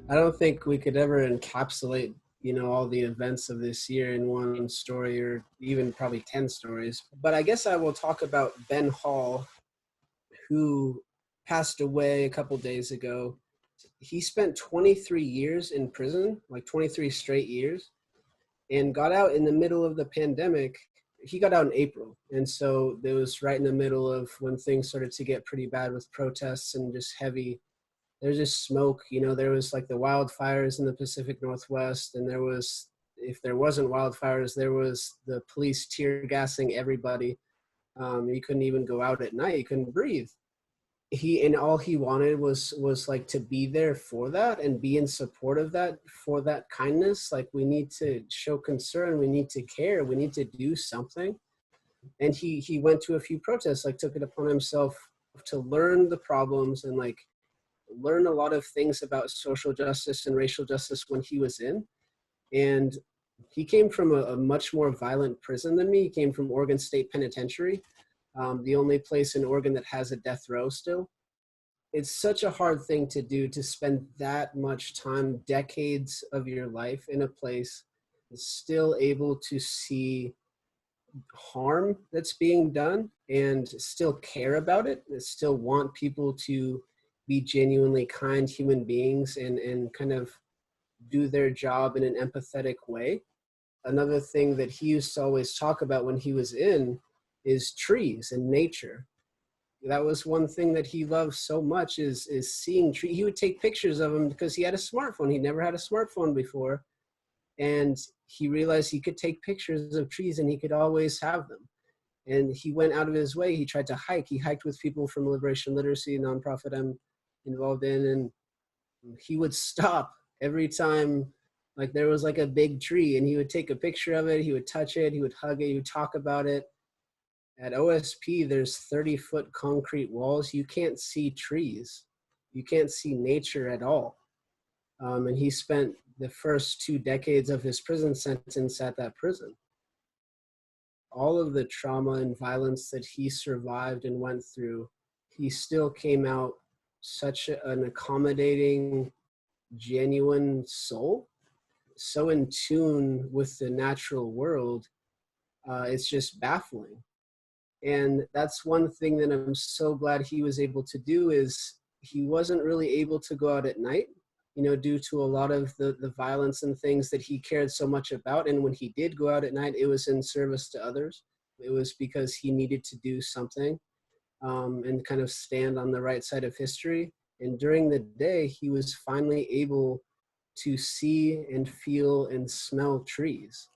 I don't think we could ever encapsulate, all the events of this year in one story or even probably 10 stories. But I guess I will talk about Ben Hall, who passed away a couple days ago. He spent 23 years in prison, like 23 straight years, and got out in the middle of the pandemic. He got out in April. And so it was right in the middle of when things started to get pretty bad with protests and just heavy. There's just smoke. There was like the wildfires in the Pacific Northwest, and there was, if there wasn't wildfires, there was the police tear gassing everybody. You couldn't even go out at night. You couldn't breathe. And all he wanted was like to be there for that and be in support of that, for that kindness. Like, we need to show concern, we need to care, we need to do something. And he went to a few protests, like took it upon himself to learn the problems and like learn a lot of things about social justice and racial justice when he was in. And he came from a much more violent prison than me. He came from Oregon State Penitentiary, the only place in Oregon that has a death row still. It's such a hard thing to do, to spend that much time, decades of your life in a place still able to see harm that's being done and still care about it, and still want people to be genuinely kind human beings and kind of do their job in an empathetic way. Another thing that he used to always talk about when he was in is trees and nature. That was one thing that he loved so much, is seeing trees. He would take pictures of them because he had a smartphone. He never had a smartphone before. And he realized he could take pictures of trees and he could always have them. And he went out of his way. He tried to hike. He hiked with people from Liberation Literacy, a nonprofit I'm involved in. And he would stop every time, like there was like a big tree, and he would take a picture of it. He would touch it. He would hug it. He would talk about it. At OSP, there's 30-foot concrete walls. You can't see trees. You can't see nature at all. And he spent the first 2 decades of his prison sentence at that prison. All of the trauma and violence that he survived and went through, he still came out such an accommodating, genuine soul, so in tune with the natural world. It's just baffling. And that's one thing that I'm so glad he was able to do, is he wasn't really able to go out at night, due to a lot of the violence and things that he cared so much about. And when he did go out at night, it was in service to others. It was because he needed to do something, and kind of stand on the right side of history. And during the day, he was finally able to see and feel and smell trees.